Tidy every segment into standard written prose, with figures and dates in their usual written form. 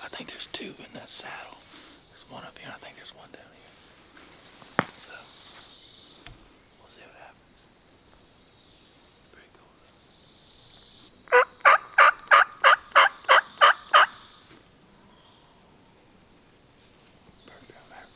I think there's two in that saddle. There's one up here, and I think there's one down here. So, we'll see what happens. Pretty cool. Bird down there.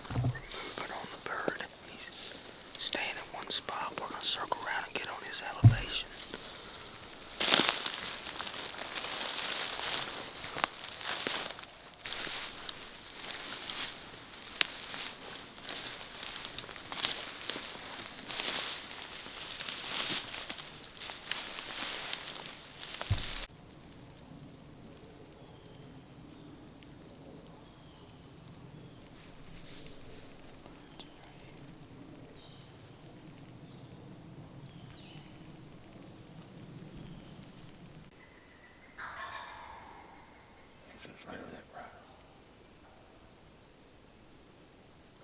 Moving on the bird. He's staying in one spot. We're going to circle around and get on his elevation. Right over that rock.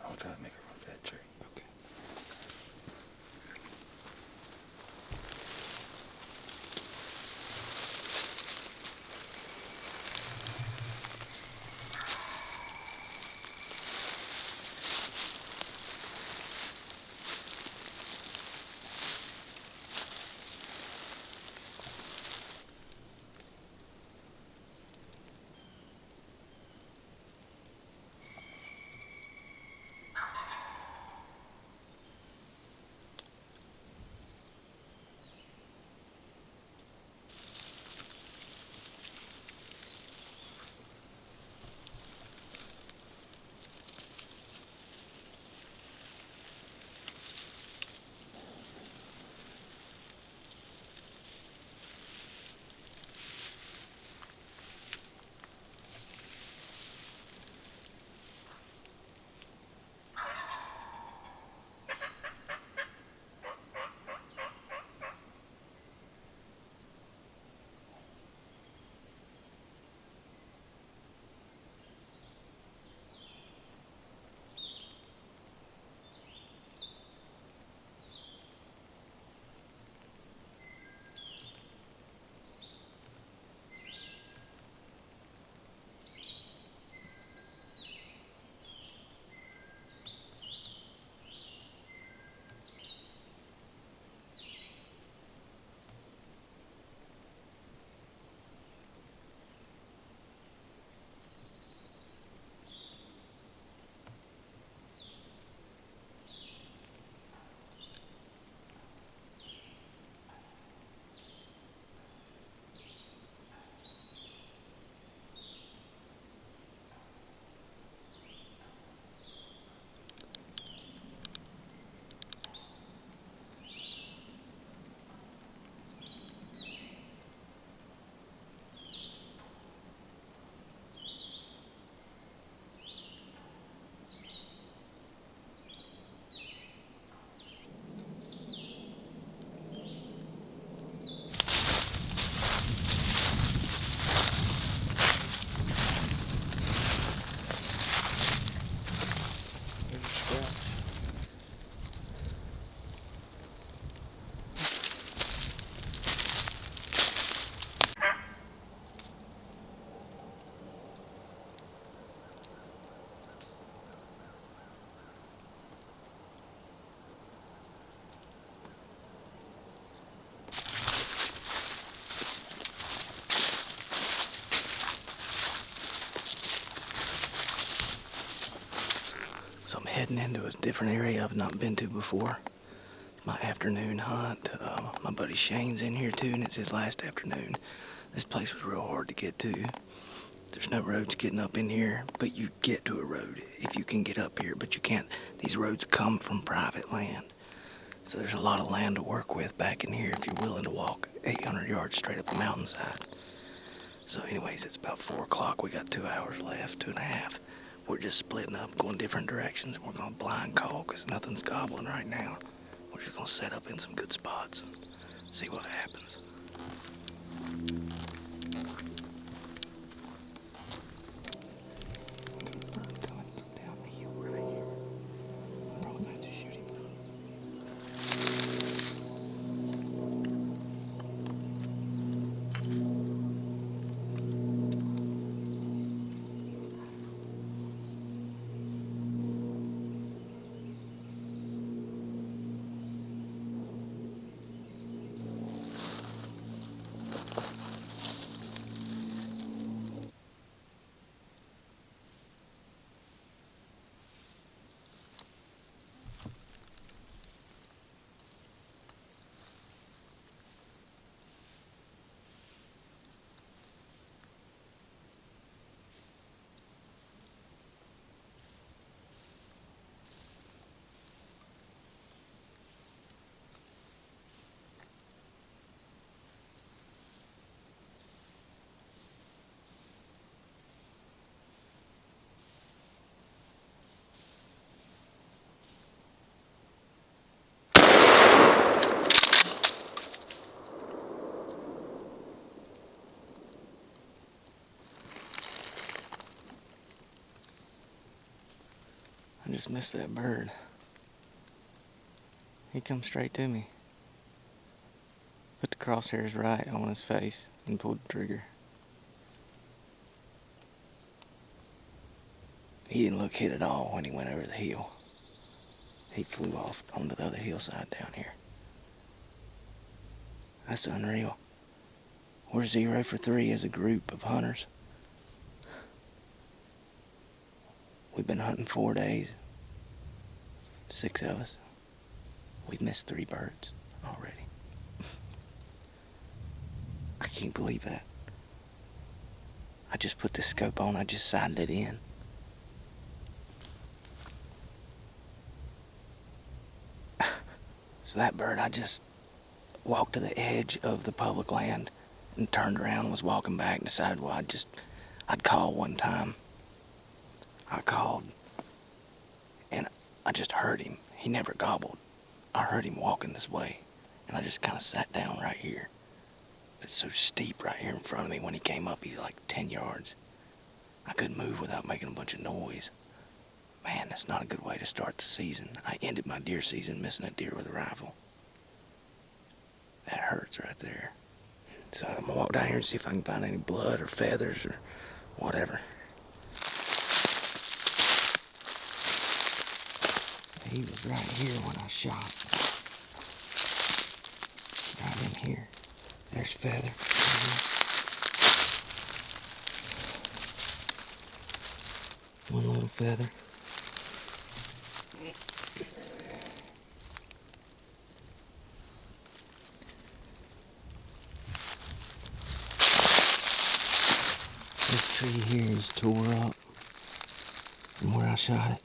I'll try to make her run for that tree. Okay. heading into a different area I've not been to before. My afternoon hunt. My buddy Shane's in here too, and it's his last afternoon. This place was real hard to get to. There's no roads getting up in here, but you get to a road if you can get up here, but you can't. These roads come from private land. So there's a lot of land to work with back in here if you're willing to walk 800 yards straight up the mountainside. So anyways, it's about 4 o'clock. We got 2 hours left, 2.5. We're just splitting up, going different directions, and we're going to blind call because nothing's gobbling right now. We're just going to set up in some good spots and see what happens. I just missed that bird. He come straight to me. Put the crosshairs right on his face and pulled the trigger. He didn't look hit at all when he went over the hill. He flew off onto the other hillside down here. That's unreal. We're 0 for 3 as a group of hunters. We've been hunting 4 days. 6 of us. We've missed 3 birds already. I can't believe that. I just put this scope on, I just sighted it in. So that bird, I just walked to the edge of the public land and turned around and was walking back and decided, well, I'd call one time. I called and I just heard him. He never gobbled. I heard him walking this way and I just kind of sat down right here. It's so steep right here in front of me. When he came up, he's like 10 yards. I couldn't move without making a bunch of noise. Man, that's not a good way to start the season. I ended my deer season missing a deer with a rifle. That hurts right there. So I'm gonna walk down here and see if I can find any blood or feathers or whatever. He was right here when I shot. Right in here. There's feather. One little feather. This tree here is tore up from where I shot it.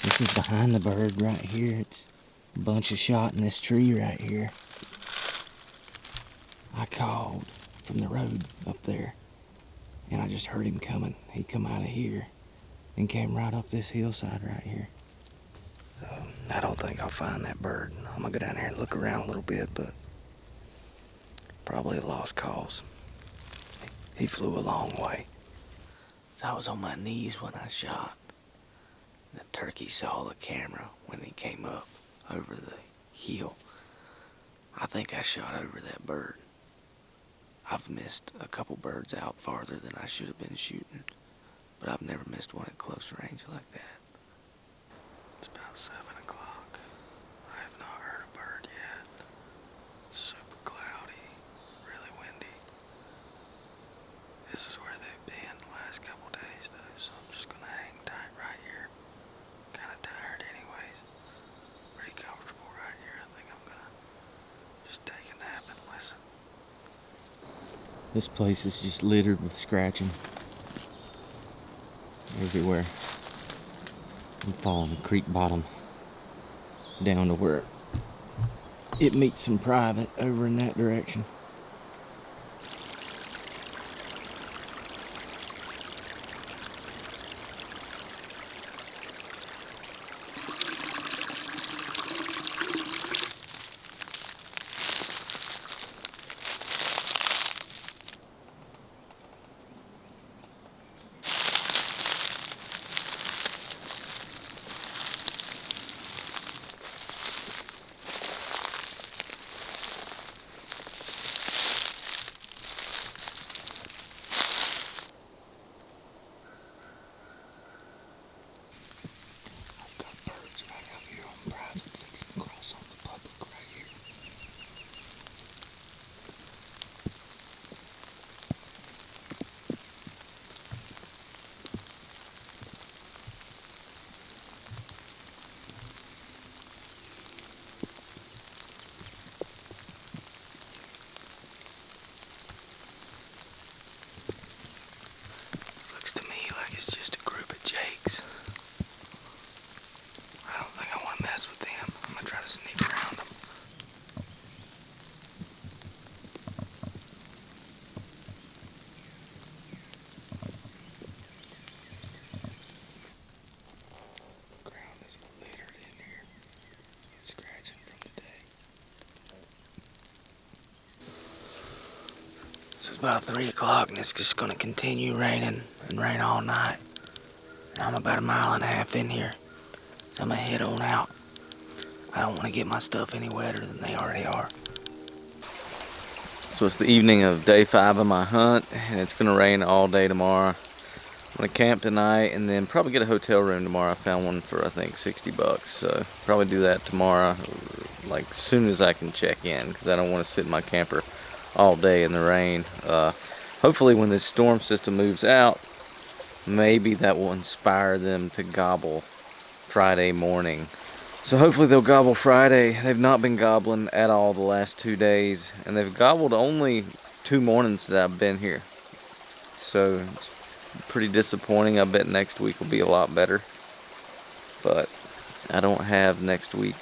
This is behind the bird right here. It's a bunch of shot in this tree right here. I called from the road up there and I just heard him coming. He come out of here and came right up this hillside right here. So I don't think I'll find that bird. I'm gonna go down here and look around a little bit, but probably a lost cause. He flew a long way. So I was on my knees when I shot. The turkey saw the camera when he came up over the hill. I think I shot over that bird. I've missed a couple birds out farther than I should have been shooting, but I've never missed one at close range like that. It's about 7 o'clock. I have not heard a bird yet. It's super cloudy. This place is just littered with scratching everywhere. I'm following the creek bottom down to where it meets some private over in that direction. It's just a group of jakes. I don't think I want to mess with them. I'm gonna try to sneak around them. The ground is littered in here. It's scratching from today. So it's about 3 o'clock and it's just gonna continue raining and rain all night. And I'm about 1.5 miles in here, so I'm gonna head on out. I don't want to get my stuff any wetter than they already are. So it's the evening of day 5 of my hunt, and it's gonna rain all day tomorrow. I'm gonna camp tonight and then probably get a hotel room tomorrow. I found one for I think $60, so probably do that tomorrow, like soon as I can check in, because I don't want to sit in my camper all day in the rain. Hopefully when this storm system moves out, maybe that will inspire them to gobble Friday morning. So hopefully they'll gobble Friday. They've not been gobbling at all the last 2 days, and they've gobbled only 2 mornings that I've been here. So it's pretty disappointing. I bet next week will be a lot better, but I don't have next week.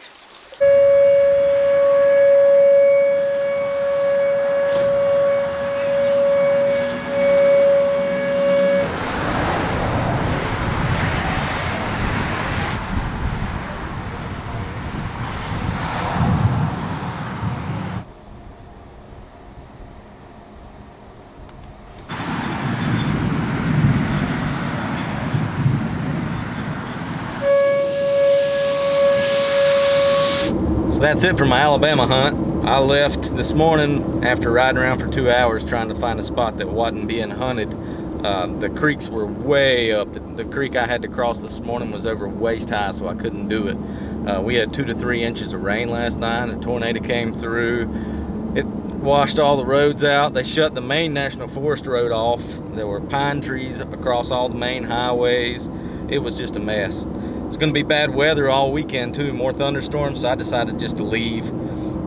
So that's it for my Alabama hunt. I left this morning after riding around for 2 hours trying to find a spot that wasn't being hunted. The creeks were way up. The creek I had to cross this morning was over waist high, so I couldn't do it. We had 2 to 3 inches of rain last night. A tornado came through. It washed all the roads out. They shut the main National Forest road off. There were pine trees across all the main highways. It was just a mess. It's gonna be bad weather all weekend too, more thunderstorms, so I decided just to leave.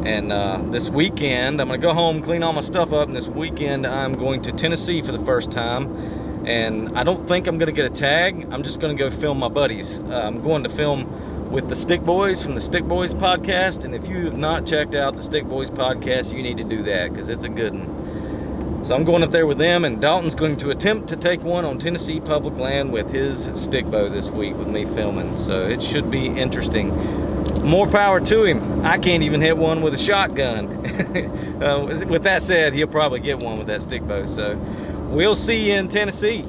And this weekend, I'm gonna go home, clean all my stuff up, and this weekend I'm going to Tennessee for the first time. And I don't think I'm gonna get a tag. I'm just gonna go film my buddies. I'm going to film with the Stick Boys from the Stick Boys podcast, and if you have not checked out the Stick Boys podcast, you need to do that, because it's a good one. So I'm going up there with them, and Dalton's going to attempt to take one on Tennessee public land with his stick bow this week with me filming. So it should be interesting. More power to him. I can't even hit one with a shotgun. With that said, he'll probably get one with that stick bow. So we'll see you in Tennessee.